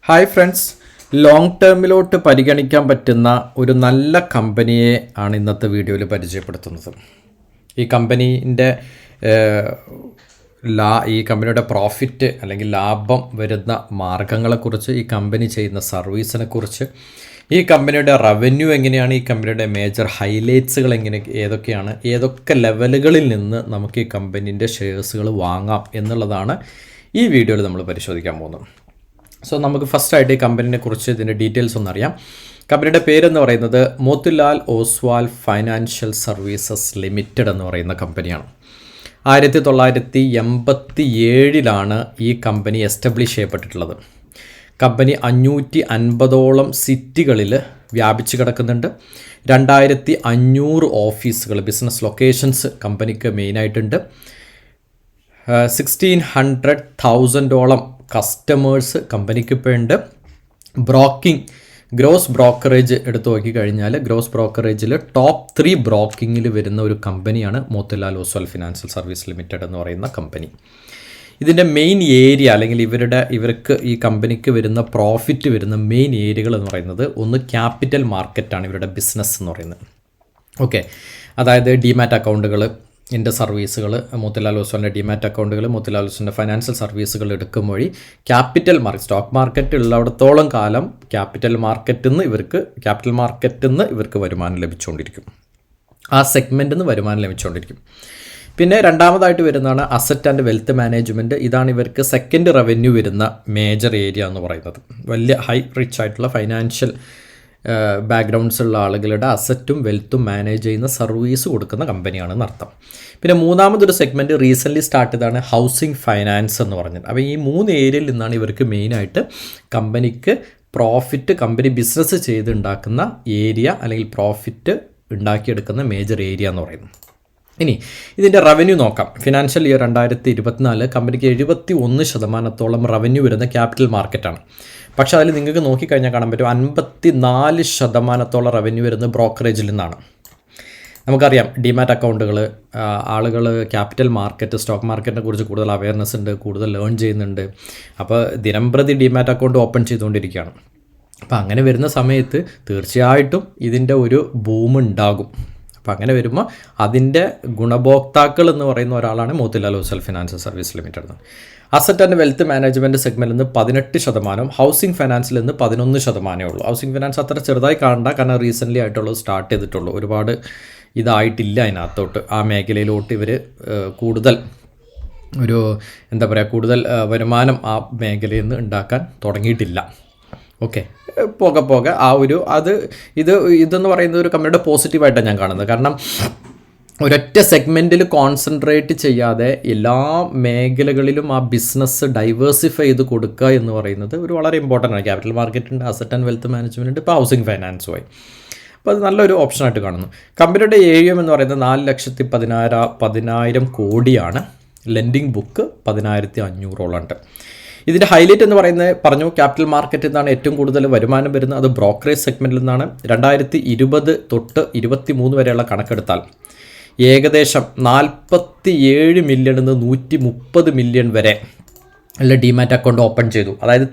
Hi friends, long ടേമിലോട്ട് പരിഗണിക്കാൻ പറ്റുന്ന ഒരു നല്ല കമ്പനിയെ ആണ് ഇന്നത്തെ വീഡിയോയിൽ പരിചയപ്പെടുത്തുന്നത്. ഈ കമ്പനീൻ്റെ ഈ കമ്പനിയുടെ പ്രോഫിറ്റ് അല്ലെങ്കിൽ ലാഭം വരുന്ന മാർഗങ്ങളെക്കുറിച്ച്, ഈ കമ്പനി ചെയ്യുന്ന സർവീസിനെ കുറിച്ച്, ഈ കമ്പനിയുടെ റവന്യൂ എങ്ങനെയാണ്, ഈ കമ്പനിയുടെ മേജർ ഹൈലൈറ്റ്സുകൾ ഏതൊക്കെയാണ്, ഏതൊക്കെ ലെവലുകളിൽ നിന്ന് നമുക്ക് ഈ കമ്പനീൻ്റെ ഷെയർസുകൾ വാങ്ങാം എന്നുള്ളതാണ് ഈ വീഡിയോയിൽ നമ്മൾ പരിശോധിക്കാൻ പോകുന്നത്. സോ നമുക്ക് ഫസ്റ്റായിട്ട് ഈ കമ്പനിനെ കുറിച്ച് ഇതിൻ്റെ ഡീറ്റെയിൽസ് ഒന്നറിയാം. കമ്പനിയുടെ പേരെന്ന് പറയുന്നത് Motilal Oswald financial services limited എന്ന് പറയുന്ന കമ്പനിയാണ്. 1987 ഈ കമ്പനി എസ്റ്റാബ്ലിഷ് ചെയ്യപ്പെട്ടിട്ടുള്ളത്. കമ്പനി 550ഓളം സിറ്റികളിൽ വ്യാപിച്ച് കിടക്കുന്നുണ്ട്. 2500 ഓഫീസുകൾ, ബിസിനസ് ലൊക്കേഷൻസ് കമ്പനിക്ക് മെയിനായിട്ടുണ്ട്. 1600,000ഓളം കസ്റ്റമേഴ്സ് കമ്പനിക്ക് ഇപ്പോൾ ഉണ്ട്. ഗ്രോസ് ബ്രോക്കറേജ് എടുത്തു നോക്കിക്കഴിഞ്ഞാൽ ഗ്രോസ് ബ്രോക്കറേജിൽ ടോപ്പ് 3 ബ്രോക്കിങ്ങിൽ വരുന്ന ഒരു കമ്പനിയാണ് Motilal Oswal financial service limited എന്ന് പറയുന്ന കമ്പനി. ഇതിൻ്റെ മെയിൻ ഏരിയ അല്ലെങ്കിൽ ഇവർക്ക് ഈ കമ്പനിക്ക് വരുന്ന പ്രോഫിറ്റ് വരുന്ന മെയിൻ ഏരിയകൾ എന്ന് പറയുന്നത്, ഒന്ന് ക്യാപിറ്റൽ മാർക്കറ്റാണ് ഇവരുടെ ബിസിനസ് എന്ന് പറയുന്നത്. ഓക്കെ, അതായത് ഡിമാറ്റ് അക്കൗണ്ടുകൾ, ഇതിൻ്റെ സർവീസുകൾ, മോത്തിലാൽ ഓസ്വാളിൻ്റെ ഡിമാറ്റ് അക്കൗണ്ടുകൾ, മോത്തിലാൽ ഓസ്വാളിൻ്റെ ഫൈനാൻഷ്യൽ സർവീസുകൾ എടുക്കും വഴി ക്യാപിറ്റൽ മാർക്കറ്റ്, സ്റ്റോക്ക് മാർക്കറ്റ് ഉള്ളിടത്തോളം കാലം ക്യാപിറ്റൽ മാർക്കറ്റിൽ നിന്ന് ഇവർക്ക് വരുമാനം ലഭിച്ചുകൊണ്ടിരിക്കും. ആ സെഗ്മെൻറ്റിൽ നിന്ന് വരുമാനം ലഭിച്ചുകൊണ്ടിരിക്കും. പിന്നെ രണ്ടാമതായിട്ട് വരുന്നതാണ് അസറ്റ് ആൻഡ് വെൽത്ത് മാനേജ്മെൻറ്റ്. ഇതാണ് ഇവർക്ക് സെക്കൻഡ് റവന്യൂ വരുന്ന മേജർ ഏരിയ എന്ന് പറയുന്നത്. വലിയ ഹൈ റിച്ച് ആയിട്ടുള്ള ഫൈനാൻഷ്യൽ ബാക്ക്ഗ്രൗണ്ട്സ് ഉള്ള ആളുകളുടെ അസറ്റും വെൽത്തും മാനേജ് ചെയ്യുന്ന സർവീസ് കൊടുക്കുന്ന കമ്പനിയാണെന്ന് അർത്ഥം. പിന്നെ മൂന്നാമതൊരു സെഗ്മെൻറ്റ് റീസെൻ്റ്ലി സ്റ്റാർട്ട് ചെയ്തതാണ് ഹൗസിംഗ് ഫൈനാൻസ് എന്ന് പറഞ്ഞത്. അപ്പോൾ ഈ 3 ഏരിയയിൽ നിന്നാണ് ഇവർക്ക് മെയിനായിട്ട് കമ്പനിക്ക് പ്രോഫിറ്റ്, കമ്പനി ബിസിനസ് ചെയ്ത് ഉണ്ടാക്കുന്ന ഏരിയ അല്ലെങ്കിൽ പ്രോഫിറ്റ് ഉണ്ടാക്കിയെടുക്കുന്ന മേജർ ഏരിയ എന്ന് പറയുന്നത്. ഇനി ഇതിൻ്റെ റവന്യൂ നോക്കാം. ഫിനാൻഷ്യൽ ഇയർ 2024 കമ്പനിക്ക് 71% റവന്യൂ വരുന്ന ക്യാപിറ്റൽ മാർക്കറ്റാണ്. പക്ഷേ അതിൽ നിങ്ങൾക്ക് നോക്കിക്കഴിഞ്ഞാൽ കാണാൻ പറ്റും 54% റവന്യൂ വരുന്നത് ബ്രോക്കറേജിൽ നിന്നാണ്. നമുക്കറിയാം ഡിമാറ്റ് അക്കൗണ്ടുകൾ, ആളുകൾ ക്യാപിറ്റൽ മാർക്കറ്റ്, സ്റ്റോക്ക് മാർക്കറ്റിനെ കുറിച്ച് കൂടുതൽ അവയർനെസ് ഉണ്ട്, കൂടുതൽ ലേൺ ചെയ്യുന്നുണ്ട്. അപ്പോൾ ദിനംപ്രതി ഡിമാറ്റ് അക്കൗണ്ട് ഓപ്പൺ ചെയ്തുകൊണ്ടിരിക്കുകയാണ്. അപ്പോൾ അങ്ങനെ വരുന്ന സമയത്ത് തീർച്ചയായിട്ടും ഇതിൻ്റെ ഒരു ബൂം ഉണ്ടാകും. അപ്പോൾ അങ്ങനെ വരുമ്പോൾ അതിൻ്റെ ഗുണഭോക്താക്കൾ എന്ന് പറയുന്ന ഒരാളാണ് Motilal Oswal financial service limited. Asset and wealth management സെഗ്മെൻറ്റിൽ നിന്ന് 18%, ഹൗസിംഗ് ഫൈനാൻസിൽ നിന്ന് 11% ഉള്ളൂ. ഹൗസിംഗ് ഫൈനാൻസ് അത്ര ചെറുതായി കാണണ്ട, കാരണം റീസെൻ്റ്ലി ആയിട്ടുള്ളൂ സ്റ്റാർട്ട് ചെയ്തിട്ടുള്ളൂ. ഒരുപാട് ഇതായിട്ടില്ല അതിനകത്തോട്ട്, ആ മേഖലയിലോട്ട് ഇവർ കൂടുതൽ കൂടുതൽ വരുമാനം ആ മേഖലയിൽ നിന്ന് ഉണ്ടാക്കാൻ തുടങ്ങിയിട്ടില്ല. ഓക്കെ, പോകെ ഇതെന്ന് പറയുന്നത് ഒരു കമ്പനിയുടെ പോസിറ്റീവായിട്ടാണ് ഞാൻ കാണുന്നത്. കാരണം ഒരൊറ്റ സെഗ്മെൻറ്റിൽ കോൺസെൻട്രേറ്റ് ചെയ്യാതെ എല്ലാ മേഖലകളിലും ആ ബിസിനസ് ഡൈവേഴ്സിഫൈ ചെയ്ത് കൊടുക്കുക എന്ന് പറയുന്നത് ഒരു വളരെ ഇമ്പോർട്ടൻ്റ് ആണ്. ക്യാപിറ്റൽ മാർക്കറ്റുണ്ട്, അസറ്റ് ആൻഡ് വെൽത്ത് മാനേജ്മെൻറ്റ്, ഇപ്പോൾ ഹൗസിംഗ് ഫൈനാൻസുമായി. അപ്പോൾ അത് നല്ലൊരു ഓപ്ഷനായിട്ട് കാണുന്നു. കമ്പനിയുടെ AUM എന്ന് പറയുന്നത് 4,10,000 കോടിയാണ്. ലെൻഡിങ് ബുക്ക് 10,500 ഉണ്ട്. ഇതിൻ്റെ ഹൈലൈറ്റ് എന്ന് പറയുന്നത് ക്യാപിറ്റൽ മാർക്കറ്റിൽ നിന്നാണ് ഏറ്റവും കൂടുതൽ വരുമാനം വരുന്നത്. അത് ബ്രോക്കറേജ് സെഗ്മെൻറ്റിൽ നിന്നാണ്. 2020 തൊട്ട് 2023 വരെയുള്ള കണക്കെടുത്താൽ ഏകദേശം 47 മില്യൺ നിന്ന് 130 മില്യൺ വരെ ഉള്ള ഡിമാറ്റ് അക്കൗണ്ട് ഓപ്പൺ ചെയ്തു. അതായത്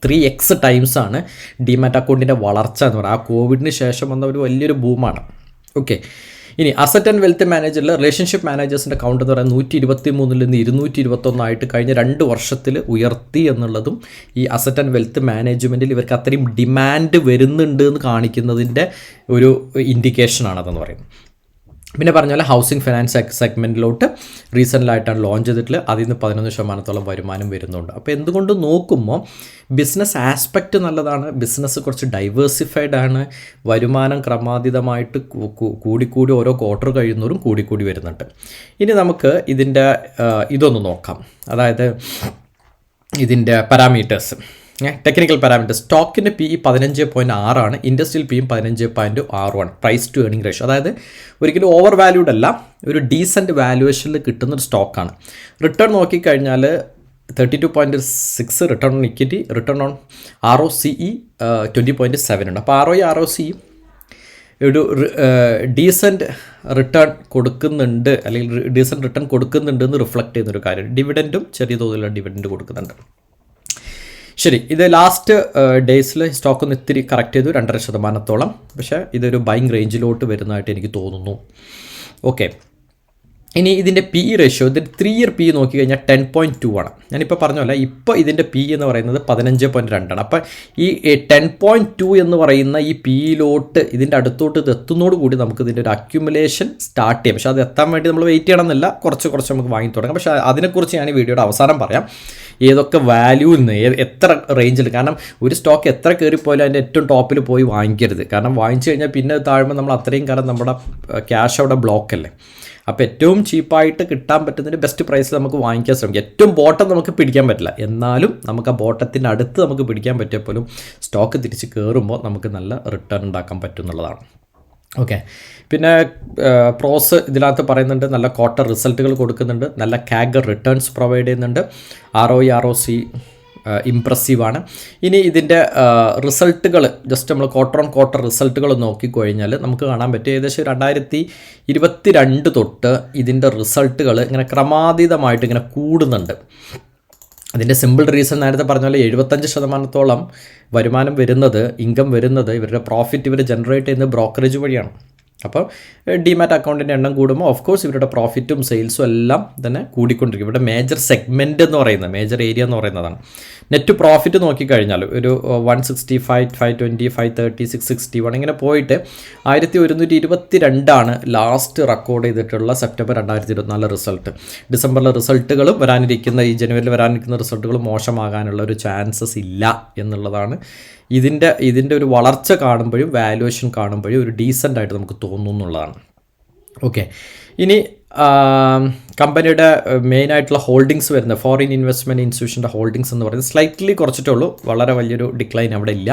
3x ടൈംസാണ് ഡിമാറ്റ് അക്കൗണ്ടിൻ്റെ വളർച്ച എന്ന് പറയുന്നത്. ആ കോവിഡിന് ശേഷം വന്ന ഒരു വലിയൊരു ബൂമാണ്. ഓക്കെ, ഇനി അസറ്റ് ആൻഡ് വെൽത്ത് മാനേജറിൽ റിലേഷൻഷിപ്പ് മാനേജേഴ്സിൻ്റെ കൗണ്ട് എന്ന് പറയുന്നത് 123 നിന്ന് 221 കഴിഞ്ഞ 2 വർഷത്തിൽ ഉയർത്തി എന്നുള്ളതും ഈ അസറ്റ് ആൻഡ് വെൽത്ത് മാനേജ്മെൻറ്റിൽ ഇവർക്ക് അത്രയും ഡിമാൻഡ് വരുന്നുണ്ട് എന്ന് കാണിക്കുന്നതിൻ്റെ ഒരു ഇൻഡിക്കേഷനാണതെന്ന് പറയുന്നത്. പിന്നെ പറഞ്ഞാൽ ഹൗസിംഗ് ഫൈനാൻസ് സെഗ്മെൻറ്റിലോട്ട് റീസെൻ്റായിട്ടാണ് ലോഞ്ച് ചെയ്തിട്ടുള്ളത്. അതിൽ നിന്ന് 11% വരുമാനം വരുന്നുണ്ട്. അപ്പോൾ എന്തുകൊണ്ട് നോക്കുമ്പോൾ ബിസിനസ് ആസ്പെക്റ്റ് നല്ലതാണ്, ബിസിനസ് കുറച്ച് ഡൈവേഴ്സിഫൈഡ് ആണ്, വരുമാനം ക്രമാതീതമായിട്ട് കൂടിക്കൂടി ഓരോ ക്വാർട്ടർ കഴിയുന്നവരും കൂടിക്കൂടി വരുന്നുണ്ട്. ഇനി നമുക്ക് ഇതിൻ്റെ ഇതൊന്ന് നോക്കാം, അതായത് ഇതിൻ്റെ പാരാമീറ്റേഴ്സ്, ടെക്നിക്കൽ പാരാമീറ്റേഴ്സ്. സ്റ്റോക്കിൻ്റെ PE 15.6, industrial PE 15.6, price to earning ratio. അതായത് ഒരിക്കലും ഓവർ വാല്യൂഡ് അല്ല, ഒരു ഡീസൻറ്റ് വാല്യുവേഷനിൽ കിട്ടുന്നൊരു സ്റ്റോക്കാണ്. റിട്ടേൺ നോക്കിക്കഴിഞ്ഞാൽ 32.6 return on equity, return on ROCE 20.7 ഉണ്ട്. അപ്പോൾ ROE ROCE ഒരു ഡീസൻറ്റ് റിട്ടേൺ കൊടുക്കുന്നുണ്ട്, അല്ലെങ്കിൽ ഡീസൻറ്റ് റിട്ടേൺ കൊടുക്കുന്നുണ്ട് എന്ന് റിഫ്ലക്റ്റ് ചെയ്യുന്നൊരു കാര്യം. ഡിവിഡൻറ്റും ചെറിയ തോതിലുള്ള ഡിവിഡൻറ്റ് കൊടുക്കുന്നുണ്ട്. ശരി, ഇത് ലാസ്റ്റ് ഡേയ്സിൽ സ്റ്റോക്ക് ഒന്ന് ഇത്തിരി കറക്റ്റ് ചെയ്തു 2.5%. പക്ഷേ ഇതൊരു ബൈങ് റേഞ്ചിലോട്ട് വരുന്നതായിട്ട് എനിക്ക് തോന്നുന്നു. ഓക്കെ, ഇനി ഇതിൻ്റെ പി ഇ റേഷ്യോ, ഇതിൻ്റെ 3 ഇയർ പി നോക്കിക്കഴിഞ്ഞാൽ 10.2 ആണ്. ഞാനിപ്പോൾ പറഞ്ഞല്ല, ഇപ്പോൾ ഇതിൻ്റെ പി എന്ന് പറയുന്നത് 15.2 ആണ്. അപ്പം ഈ 10.2 എന്ന് പറയുന്ന ഈ പിയിലോട്ട് ഇതിൻ്റെ അടുത്തോട്ട് ഇത് എത്തുന്നതോടുകൂടി നമുക്ക് ഇതിൻ്റെ ഒരു അക്യുമുലേഷൻ സ്റ്റാർട്ട് ചെയ്യാം. പക്ഷേ അത് എത്താൻ വേണ്ടി നമ്മൾ വെയിറ്റ് ചെയ്യണമെന്നില്ല, കുറച്ച് നമുക്ക് വാങ്ങി തുടങ്ങാം. പക്ഷേ അതിനെക്കുറിച്ച് ഞാൻ ഈ വീഡിയോയുടെ അവസാനം പറയാം, ഏതൊക്കെ വാല്യൂവിൽ നിന്ന് എത്ര റേഞ്ചിൽ. കാരണം ഒരു സ്റ്റോക്ക് എത്ര കയറിപ്പോയാലും അതിൻ്റെ ഏറ്റവും ടോപ്പിൽ പോയി വാങ്ങിക്കരുത്. കാരണം വാങ്ങിച്ചു കഴിഞ്ഞാൽ പിന്നെ താഴുമ്പോൾ നമ്മൾ അത്രയും കാലം നമ്മുടെ ക്യാഷ് അവിടെ ബ്ലോക്കല്ലേ. അപ്പോൾ ഏറ്റവും ചീപ്പായിട്ട് കിട്ടാൻ പറ്റുന്നതിന് ബെസ്റ്റ് പ്രൈസിൽ നമുക്ക് വാങ്ങിക്കാൻ ശ്രമിക്കാം. ഏറ്റവും ബോട്ടം നമുക്ക് പിടിക്കാൻ പറ്റില്ല, എന്നാലും നമുക്ക് ആ ബോട്ടത്തിൻ്റെ അടുത്ത് നമുക്ക് പിടിക്കാൻ പറ്റിയപ്പോലും സ്റ്റോക്ക് തിരിച്ച് കയറുമ്പോൾ നമുക്ക് നല്ല റിട്ടേൺ ഉണ്ടാക്കാൻ പറ്റും എന്നുള്ളതാണ്. ഓക്കെ, പിന്നെ പ്രോസ് ഇതിനകത്ത് പറയുന്നുണ്ട്, നല്ല ക്വാർട്ടർ റിസൾട്ടുകൾ കൊടുക്കുന്നുണ്ട്, നല്ല കാഗർ റിട്ടേൺസ് പ്രൊവൈഡ് ചെയ്യുന്നുണ്ട്, ROE ROC ഇംപ്രസീവാണ്. ഇനി ഇതിൻ്റെ റിസൾട്ടുകൾ ജസ്റ്റ് നമ്മൾ ക്വാർട്ടർ ഓൺ ക്വാർട്ടർ റിസൾട്ടുകൾ നോക്കിക്കഴിഞ്ഞാൽ നമുക്ക് കാണാൻ പറ്റും, ഏകദേശം 2022 തൊട്ട് ഇതിൻ്റെ റിസൾട്ടുകൾ ഇങ്ങനെ ക്രമാതീതമായിട്ട് ഇങ്ങനെ കൂടുന്നുണ്ട്. അതിൻ്റെ സിമ്പിൾ റീസൺ നേരത്തെ പറഞ്ഞ പോലെ 75% വരുമാനം വരുന്നത്, ഇൻകം വരുന്നത്, ഇവരുടെ പ്രോഫിറ്റ് ഇവർ ജനറേറ്റ് ചെയ്യുന്നത് ബ്രോക്കറേജ് വഴിയാണ്. അപ്പോൾ ഡിമാറ്റ് അക്കൗണ്ടിൻ്റെ എണ്ണം കൂടുമ്പോൾ ഓഫ് കോഴ്സ് ഇവരുടെ പ്രോഫിറ്റും സെയിൽസും എല്ലാം തന്നെ കൂടിക്കൊണ്ടിരിക്കും. ഇവിടെ മേജർ സെഗ്മെൻറ്റ് എന്ന് പറയുന്നത്, മേജർ ഏരിയ എന്ന് പറയുന്നതാണ്. നെറ്റ് പ്രോഫിറ്റ് നോക്കിക്കഴിഞ്ഞാൽ ഒരു 165, 520, 530, 661 ഇങ്ങനെ പോയിട്ട് 1122 ലാസ്റ്റ് റെക്കോർഡ് ചെയ്തിട്ടുള്ള സെപ്റ്റംബർ 2024 റിസൾട്ട്. ഡിസംബറിലെ റിസൾട്ടുകളും വരാനിരിക്കുന്ന, ഈ ജനുവരിയിൽ വരാനിരിക്കുന്ന റിസൾട്ടുകളും മോശമാകാനുള്ള ഒരു ചാൻസസ് ഇല്ല എന്നുള്ളതാണ്. ഇതിൻ്റെ ഒരു വളർച്ച കാണുമ്പോഴും വാല്യുവേഷൻ കാണുമ്പോഴും ഒരു ഡീസൻ്റ് ആയിട്ട് നമുക്ക് തോന്നുന്നു എന്നുള്ളതാണ്. ഓക്കെ, ഇനി കമ്പനിയുടെ മെയിനായിട്ടുള്ള ഹോൾഡിങ്സ് വരുന്നത്, ഫോറിൻ ഇൻവെസ്റ്റ്മെൻറ്റ് ഇൻസ്റ്റിറ്റ്യൂഷൻ്റെ ഹോൾഡിങ്സ് എന്ന് പറയുന്നത് സ്ലൈറ്റ്ലി കുറച്ചിട്ടേ ഉള്ളൂ, വളരെ വലിയൊരു ഡിക്ലൈൻ അവിടെ ഇല്ല.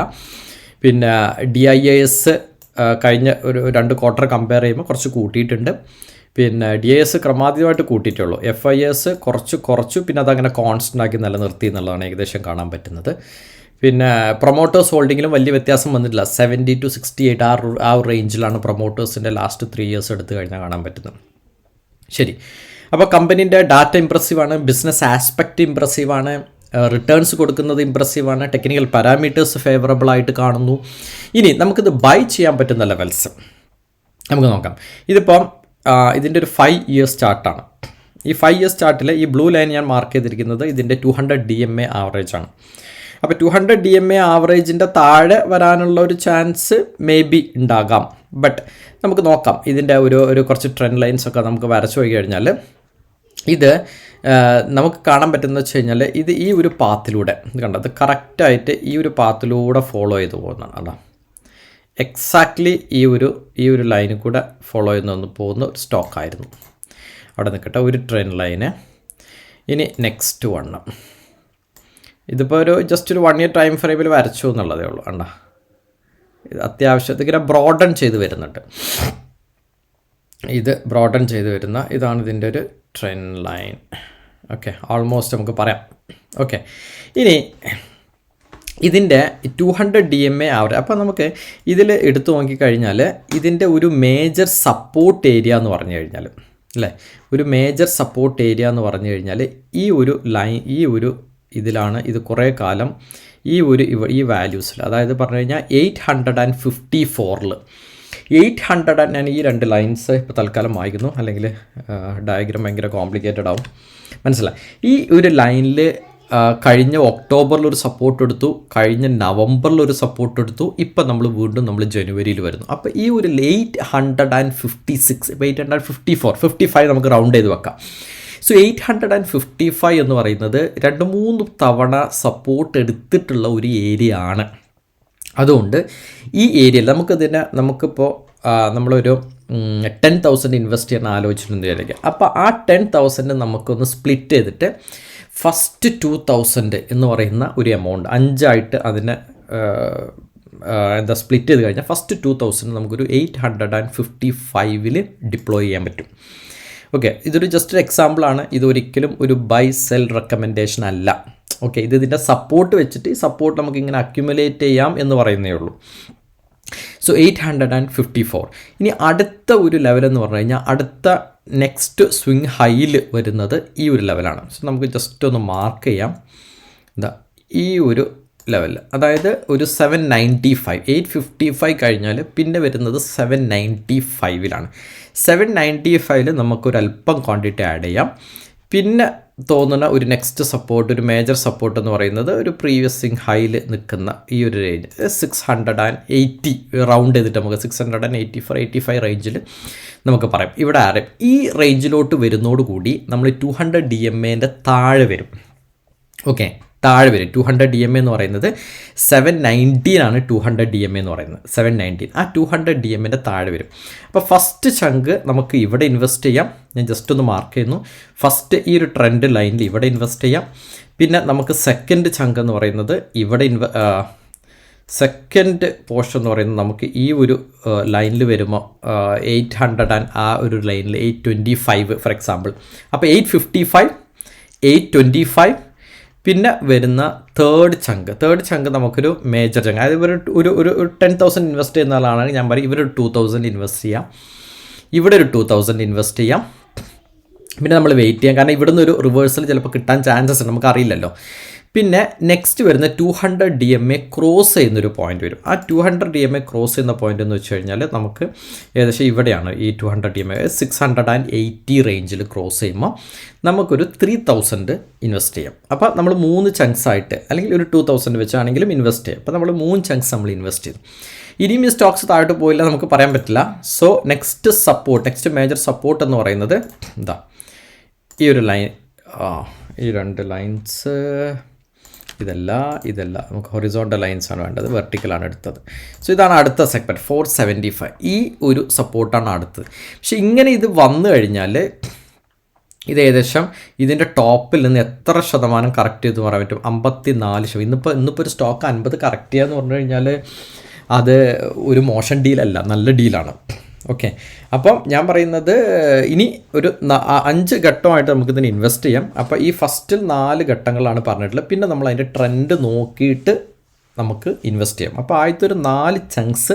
പിന്നെ DIAS കഴിഞ്ഞ ഒരു 2 ക്വാർട്ടർ കമ്പയർ ചെയ്യുമ്പോൾ കുറച്ച് കൂട്ടിയിട്ടുണ്ട്. പിന്നെ DIAS ക്രമാതീതമായിട്ട് കൂട്ടിയിട്ടുള്ളൂ. FIS കുറച്ചു, പിന്നെ അതങ്ങനെ കോൺസ്റ്റൻ്റ് ആക്കി നിലനിർത്തി എന്നുള്ളതാണ് ഏകദേശം കാണാൻ പറ്റുന്നത്. പിന്നെ പ്രൊമോട്ടേഴ്സ് ഹോൾഡിങ്ങിലും വലിയ വ്യത്യാസം വന്നിട്ടില്ല, 70 to 68 ആ റേഞ്ചിലാണ് പ്രൊമോട്ടേഴ്സിൻ്റെ ലാസ്റ്റ് 3 ഇയേഴ്സ് എടുത്ത് കഴിഞ്ഞാൽ കാണാൻ പറ്റുന്നത്. ശരി, അപ്പോൾ കമ്പനീൻ്റെ ഡാറ്റ ഇംപ്രസീവാണ്, ബിസിനസ് ആസ്പെക്റ്റ് ഇംപ്രസീവാണ്, റിട്ടേൺസ് കൊടുക്കുന്നത് ഇംപ്രസീവാണ്, ടെക്നിക്കൽ പാരാമീറ്റേഴ്സ് ഫേവറബിൾ ആയിട്ട് കാണുന്നു. ഇനി നമുക്കിത് ബൈ ചെയ്യാൻ പറ്റുന്ന ലെവൽസ് നമുക്ക് നോക്കാം. ഇതിപ്പം ഇതിൻ്റെ ഒരു 5 ഇയേഴ്സ് ചാർട്ടാണ്. ഈ 5 ഇയേഴ്സ് ചാർട്ടിൽ ഈ ബ്ലൂ ലൈൻ ഞാൻ മാർക്ക് ചെയ്തിരിക്കുന്നത് ഇതിൻ്റെ 200 DMA ആവറേജാണ്. അപ്പോൾ 200 DMA ആവറേജിൻ്റെ താഴെ വരാനുള്ള ഒരു ചാൻസ് മേ ബി ഉണ്ടാകാം. ബട്ട് നമുക്ക് നോക്കാം, ഇതിൻ്റെ ഒരു കുറച്ച് ട്രെൻഡ് ലൈൻസൊക്കെ നമുക്ക് വരച്ചു പോയി കഴിഞ്ഞാൽ ഇത് നമുക്ക് കാണാൻ പറ്റുന്നത് വെച്ച് കഴിഞ്ഞാൽ ഇത് ഈ ഒരു പാത്തിലൂടെ കണ്ടത് കറക്റ്റായിട്ട് ഈ ഒരു പാത്തിലൂടെ ഫോളോ ചെയ്ത് പോകുന്നതാണ്. അല്ല, എക്സാക്ട്ലി ഈ ഒരു ലൈനിൽ കൂടെ ഫോളോ ചെയ്ത് പോകുന്ന ഒരു സ്റ്റോക്കായിരുന്നു. അവിടെ നിൽക്കട്ടെ, ഒരു ട്രെൻഡ് ലൈന്. ഇനി നെക്സ്റ്റ് വണ്ണം, ഇതിപ്പോൾ ജസ്റ്റ് ഒരു 1 ഇയർ ടൈം ഫ്രെയിമിൽ വരച്ചു എന്നുള്ളതേ ഉള്ളൂ. കണ്ട, ഇത് അത്യാവശ്യത്തിൽ ഇങ്ങനെ ബ്രോഡൺ ചെയ്ത് വരുന്നുണ്ട്. ഇത് ബ്രോഡൺ ചെയ്ത് വരുന്ന ഇതാണ് ഇതിൻ്റെ ഒരു ട്രെൻഡ് ലൈൻ. ഓക്കെ, ഓൾമോസ്റ്റ് നമുക്ക് പറയാം. ഓക്കെ, ഇനി ഇതിൻ്റെ 200 DMA ആവറേജ്. അപ്പോൾ നമുക്ക് ഇതിൽ എടുത്തു നോക്കിക്കഴിഞ്ഞാൽ ഇതിൻ്റെ ഒരു മേജർ സപ്പോർട്ട് ഏരിയ എന്ന് പറഞ്ഞു കഴിഞ്ഞാൽ, അല്ലേ, ഒരു മേജർ സപ്പോർട്ട് ഏരിയ എന്ന് പറഞ്ഞു കഴിഞ്ഞാൽ ഈ ഒരു ലൈൻ, ഈ ഒരു ഇതിലാണ് ഇത് കുറേ കാലം ഈ വാല്യൂസിൽ, അതായത് പറഞ്ഞു കഴിഞ്ഞാൽ 854 800 ഞാൻ ഈ 2 ലൈൻസ് ഇപ്പോൾ തൽക്കാലം വായിക്കുന്നു, അല്ലെങ്കിൽ ഡയഗ്രാം ഭയങ്കര കോംപ്ലിക്കേറ്റഡ് ആവും, മനസ്സിലായി. ഈ ഒരു ലൈനിൽ കഴിഞ്ഞ ഒക്ടോബറിലൊരു സപ്പോർട്ട് എടുത്തു, കഴിഞ്ഞ നവംബറിലൊരു സപ്പോർട്ട് എടുത്തു, ഇപ്പം നമ്മൾ ജനുവരിയിൽ വരുന്നു. അപ്പോൾ ഈ ഒരു 856, ഇപ്പോൾ 854, 55 നമുക്ക് റൗണ്ട് ചെയ്ത് വെക്കാം. സോ 855 എന്ന് പറയുന്നത് 2-3 തവണ സപ്പോർട്ട് എടുത്തിട്ടുള്ള ഒരു ഏരിയ ആണ്. അതുകൊണ്ട് ഈ ഏരിയയിൽ നമുക്കിപ്പോൾ നമ്മളൊരു 10,000 ഇൻവെസ്റ്റ് ചെയ്യാൻ ആലോചിച്ചിട്ടുണ്ട് വിചാരിക്കുക. അപ്പോൾ ആ 10,000 നമുക്കൊന്ന് സ്പ്ലിറ്റ് ചെയ്തിട്ട് ഫസ്റ്റ് 2,000 എന്ന് പറയുന്ന ഒരു എമൗണ്ട് 5 അതിനെ സ്പ്ലിറ്റ് ചെയ്ത് കഴിഞ്ഞാൽ ഫസ്റ്റ് 2,000 നമുക്കൊരു 855 ഡിപ്ലോയ് ചെയ്യാൻ പറ്റും. ഓക്കെ, ഇതൊരു ജസ്റ്റ് ഒരു എക്സാമ്പിളാണ്, ഇതൊരിക്കലും ഒരു ബൈ സെൽ റെക്കമെൻഡേഷൻ അല്ല. ഓക്കെ, ഇതിൻ്റെ സപ്പോർട്ട് വെച്ചിട്ട് ഈ സപ്പോർട്ട് നമുക്കിങ്ങനെ അക്യുമുലേറ്റ് ചെയ്യാം എന്ന് പറയുന്നേ ഉള്ളൂ. സോ 854. ഇനി അടുത്ത ഒരു ലെവലെന്ന് പറഞ്ഞു കഴിഞ്ഞാൽ അടുത്ത നെക്സ്റ്റ് സ്വിങ് ഹൈയിൽ വരുന്നത് ഈ ഒരു ലെവലാണ്. സോ നമുക്ക് ജസ്റ്റ് ഒന്ന് മാർക്ക് ചെയ്യാം. ഈ ഒരു ലെവലിൽ, അതായത് ഒരു 795 855 കഴിഞ്ഞാൽ പിന്നെ വരുന്നത് 795 795 നമുക്കൊരല്പം ക്വാണ്ടിറ്റി ആഡ് ചെയ്യാം. പിന്നെ തോന്നുന്ന ഒരു നെക്സ്റ്റ് സപ്പോർട്ട്, ഒരു മേജർ സപ്പോർട്ട് എന്ന് പറയുന്നത് ഒരു പ്രീവിയസ് സ്വിംഗ് ഹൈയിൽ നിൽക്കുന്ന ഈ ഒരു റേഞ്ച് 680 റൗണ്ട് ചെയ്തിട്ട് നമുക്ക് 684 റേഞ്ചിൽ നമുക്ക് പറയാം. ഇവിടെ ആരും ഈ റേഞ്ചിലോട്ട് വരുന്നതോടുകൂടി നമ്മൾ 200 DMA താഴെ വരും. ഓക്കെ, താഴെ വരും. 200 DMA എന്ന് പറയുന്നത് 719 200 DMA എന്ന് പറയുന്നത് 719. ആ 200 DMA താഴെ വരും. അപ്പോൾ ഫസ്റ്റ് ചങ്ക് നമുക്ക് ഇവിടെ ഇൻവെസ്റ്റ് ചെയ്യാം. ഞാൻ ജസ്റ്റ് ഒന്ന് മാർക്ക് ചെയ്യുന്നു. ഫസ്റ്റ് ഈ ഒരു ട്രെൻഡ് ലൈനിൽ ഇവിടെ ഇൻവെസ്റ്റ് ചെയ്യാം. പിന്നെ നമുക്ക് സെക്കൻഡ് ചങ്ക് എന്ന് പറയുന്നത് ഇവിടെ സെക്കൻഡ് പോർഷൻ എന്ന് പറയുന്നത് നമുക്ക് ഈ ഒരു ലൈനിൽ വരുമ്പോൾ 800 ആ ഒരു ലൈനിൽ 825 ഫോർ എക്സാമ്പിൾ. അപ്പോൾ 855 825 പിന്നെ വരുന്ന തേർഡ് ചങ്ക് നമുക്കൊരു മേജർ ചങ്ക്, അതായത് ഒരു 10,000 ഇൻവെസ്റ്റ് ചെയ്യുന്ന ആളാണെങ്കിൽ ഞാൻ പറയും ഇവരൊരു 2,000 ഇൻവെസ്റ്റ് ചെയ്യാം, ഇവിടെ ഒരു 2,000 ഇൻവെസ്റ്റ് ചെയ്യാം. പിന്നെ നമ്മൾ വെയിറ്റ് ചെയ്യാം, കാരണം ഇവിടുന്ന് ഒരു റിവേഴ്സൽ ചിലപ്പോൾ കിട്ടാൻ ചാൻസസ് ഉണ്ട്, നമുക്കറിയില്ലല്ലോ. പിന്നെ നെക്സ്റ്റ് വരുന്ന 200 DMA ക്രോസ് ചെയ്യുന്നൊരു പോയിന്റ് വരും. ആ 200 DMA ക്രോസ് ചെയ്യുന്ന പോയിന്റ് എന്ന് വെച്ച് കഴിഞ്ഞാൽ നമുക്ക് ഏകദേശം ഇവിടെയാണ് ഈ 200 DMA 680 റേഞ്ചിൽ ക്രോസ് ചെയ്യുമ്പോൾ നമുക്കൊരു 3,000 ഇൻവെസ്റ്റ് ചെയ്യാം. അപ്പോൾ നമ്മൾ 3 ചങ്ക്സ് ആയിട്ട് അല്ലെങ്കിൽ ഒരു 2,000 വെച്ചാണെങ്കിലും ഇൻവെസ്റ്റ് ചെയ്യാം. അപ്പോൾ നമ്മൾ 3 ചങ്ക്സ് നമ്മൾ ഇൻവെസ്റ്റ് ചെയ്തു. ഇനിയും ഈ സ്റ്റോക്സ് താഴോട്ട് പോയില്ല നമുക്ക് പറയാൻ പറ്റില്ല. സോ നെക്സ്റ്റ് മേജർ സപ്പോർട്ട് എന്ന് പറയുന്നത് എന്താ, ഈ ഒരു ലൈൻ, ഈ 2 ലൈൻസ്, ഇതല്ല നമുക്ക് ഹൊറിസോണ്ടൽ ലൈൻസ് ആണ് വേണ്ടത്, വെർട്ടിക്കലാണ് എടുത്തത്. സോ ഇതാണ് അടുത്ത സെഗ്മെൻറ്റ് 475. ഈ ഒരു സപ്പോർട്ടാണ് അടുത്തത്. പക്ഷേ ഇങ്ങനെ ഇത് വന്നു കഴിഞ്ഞാൽ ഇത് ഏകദേശം ഇതിൻ്റെ ടോപ്പിൽ നിന്ന് എത്ര ശതമാനം കറക്റ്റ് ചെയ്ത് പറയാൻ പറ്റും? 54%. ഇന്നിപ്പോൾ ഒരു സ്റ്റോക്ക് 50 കറക്റ്റ് ചെയ്യുക എന്ന് പറഞ്ഞു കഴിഞ്ഞാൽ അത് ഒരു മോശം ഡീലല്ല, നല്ല ഡീലാണ്. ഓക്കെ, അപ്പം ഞാൻ പറയുന്നത് ഇനി ഒരു 5 ഘട്ടമായിട്ട് നമുക്കിതിന് ഇൻവെസ്റ്റ് ചെയ്യാം. അപ്പോൾ ഈ ഫസ്റ്റിൽ 4 ഘട്ടങ്ങളാണ് പറഞ്ഞിട്ടുള്ളത്. പിന്നെ നമ്മൾ അതിൻ്റെ ട്രെൻഡ് നോക്കിയിട്ട് നമുക്ക് ഇൻവെസ്റ്റ് ചെയ്യാം. അപ്പോൾ ആദ്യത്തെ ഒരു 4 ചങ്ക്സ്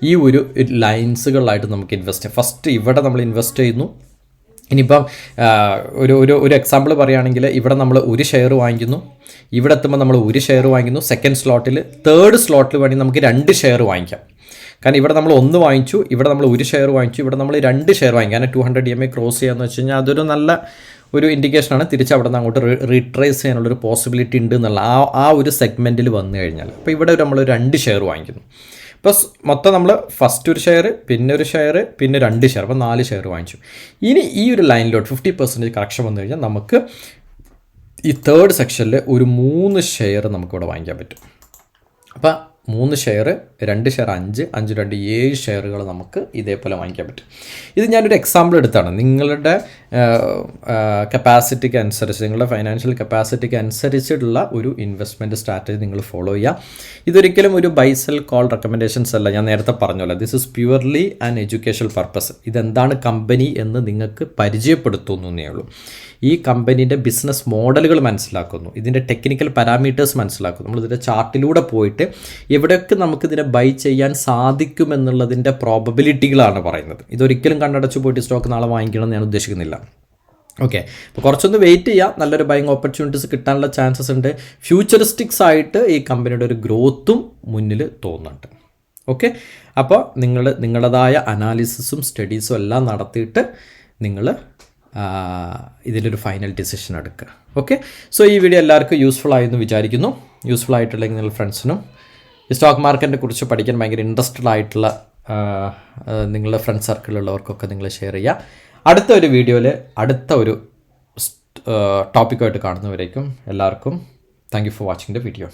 ഈ ഒരു ലൈൻസുകളായിട്ട് നമുക്ക് ഇൻവെസ്റ്റ് ചെയ്യാം. ഫസ്റ്റ് ഇവിടെ നമ്മൾ ഇൻവെസ്റ്റ് ചെയ്യുന്നു. ഇനിയിപ്പം ഒരു എക്സാമ്പിൾ പറയുകയാണെങ്കിൽ ഇവിടെ നമ്മൾ ഒരു ഷെയർ വാങ്ങിക്കുന്നു, ഇവിടെ എത്തുമ്പോൾ നമ്മൾ ഒരു ഷെയർ വാങ്ങിക്കുന്നു. സെക്കൻഡ് സ്ലോട്ടിൽ, തേർഡ് സ്ലോട്ടിൽ വേണമെങ്കിൽ നമുക്ക് 2 ഷെയർ വാങ്ങിക്കാം. കാരണം ഇവിടെ നമ്മൾ 1 വാങ്ങിച്ചു, ഇവിടെ നമ്മൾ ഒരു ഷെയർ വാങ്ങിച്ചു, ഇവിടെ നമ്മൾ 2 ഷെയർ വാങ്ങിക്കാം. കാരണം 200 DMA ക്രോസ് ചെയ്യാന്ന് വെച്ച് കഴിഞ്ഞാൽ അതൊരു നല്ല ഒരു ഇൻഡിക്കേഷനാണ്. തിരിച്ച് അവിടെ നിന്ന് അങ്ങോട്ട് റീട്രേസ് ചെയ്യാനുള്ളൊരു പോസിബിലിറ്റി ഉണ്ട് എന്നുള്ള ആ ഒരു സെഗ്മെൻറ്റിൽ വന്നു കഴിഞ്ഞാൽ. അപ്പോൾ ഇവിടെ നമ്മൾ 2 ഷെയർ വാങ്ങിക്കുന്നു. അപ്പോൾ മൊത്തം നമ്മൾ ഫസ്റ്റ് ഒരു ഷെയർ, പിന്നെ ഒരു ഷെയർ, പിന്നെ 2 ഷെയർ, അപ്പോൾ 4 ഷെയർ വാങ്ങിച്ചു. ഇനി ഈ ഒരു ലൈനിലോട്ട് 50% കറക്ഷൻ വന്നു കഴിഞ്ഞാൽ നമുക്ക് ഈ തേർഡ് സെക്ഷനിൽ ഒരു 3 ഷെയർ നമുക്കിവിടെ വാങ്ങിക്കാൻ പറ്റും. അപ്പോൾ 3 ഷെയർ, 2 ഷെയർ 5, 5 2 7 ഷെയറുകൾ നമുക്ക് ഇതേപോലെ വാങ്ങിക്കാൻ പറ്റും. ഇത് ഞാനൊരു എക്സാമ്പിൾ എടുത്താണ്. നിങ്ങളുടെ കപ്പാസിറ്റിക്ക് അനുസരിച്ച്, നിങ്ങളുടെ ഫൈനാൻഷ്യൽ കപ്പാസിറ്റിക്ക് അനുസരിച്ചിട്ടുള്ള ഒരു ഇൻവെസ്റ്റ്മെൻറ്റ് സ്ട്രാറ്റജി നിങ്ങൾ ഫോളോ ചെയ്യുക. ഇതൊരിക്കലും ഒരു ബൈ സെൽ കോൾ റെക്കമെൻഡേഷൻസ് അല്ല. ഞാൻ നേരത്തെ പറഞ്ഞല്ലോ, this is purely an educational purpose. ഇതെന്താണ് കമ്പനി എന്ന് നിങ്ങൾക്ക് പരിചയപ്പെടുത്തുന്നു എന്നേ ഉള്ളൂ. ഈ കമ്പനീൻ്റെ ബിസിനസ് മോഡലുകൾ മനസ്സിലാക്കുന്നു, ഇതിൻ്റെ ടെക്നിക്കൽ പാരാമീറ്റേഴ്സ് മനസ്സിലാക്കുന്നു. നമ്മളിതിൻ്റെ ചാർട്ടിലൂടെ പോയിട്ട് എവിടെയൊക്കെ നമുക്കിതിനെ ബൈ ചെയ്യാൻ സാധിക്കുമെന്നുള്ളതിൻ്റെ പ്രോബബിലിറ്റികളാണ് പറയുന്നത്. ഇതൊരിക്കലും കണ്ണടച്ച് പോയിട്ട് സ്റ്റോക്ക് നാളെ വാങ്ങിക്കണം എന്ന് ഞാൻ ഉദ്ദേശിക്കുന്നില്ല. ഓക്കെ, അപ്പോൾ കുറച്ചൊന്ന് വെയിറ്റ് ചെയ്യുക. നല്ലൊരു ബൈങ് ഓപ്പർച്യൂണിറ്റീസ് കിട്ടാനുള്ള ചാൻസസ് ഉണ്ട്. ഫ്യൂച്ചറിസ്റ്റിക്സ് ആയിട്ട് ഈ കമ്പനിയുടെ ഒരു ഗ്രോത്തും മുന്നിൽ തോന്നുന്നുണ്ട്. ഓക്കെ, അപ്പോൾ നിങ്ങളുടേതായ അനാലിസിസും സ്റ്റഡീസും എല്ലാം നടത്തിയിട്ട് നിങ്ങൾ ഇതിലൊരു ഫൈനൽ ഡിസിഷൻ എടുക്കുക. ഓക്കെ, സോ ഈ വീഡിയോ എല്ലാവർക്കും യൂസ്ഫുൾ ആയെന്ന് വിചാരിക്കുന്നു. യൂസ്ഫുൾ ആയിട്ടുണ്ടെങ്കിൽ നിങ്ങൾ ഫ്രണ്ട്സിനും ഈ സ്റ്റോക്ക് മാർക്കറ്റിനെ കുറിച്ച് പഠിക്കാൻ ഭയങ്കര ഇൻട്രസ്റ്റഡ് ആയിട്ടുള്ള നിങ്ങളുടെ ഫ്രണ്ട് സർക്കിളിലുള്ളവർക്കൊക്കെ നിങ്ങൾ ഷെയർ ചെയ്യുക. അടുത്ത ഒരു വീഡിയോയിൽ അടുത്ത ഒരു ടോപ്പിക്കുമായിട്ട് കാണുന്നവരേക്കും എല്ലാവർക്കും thank you for watching the video.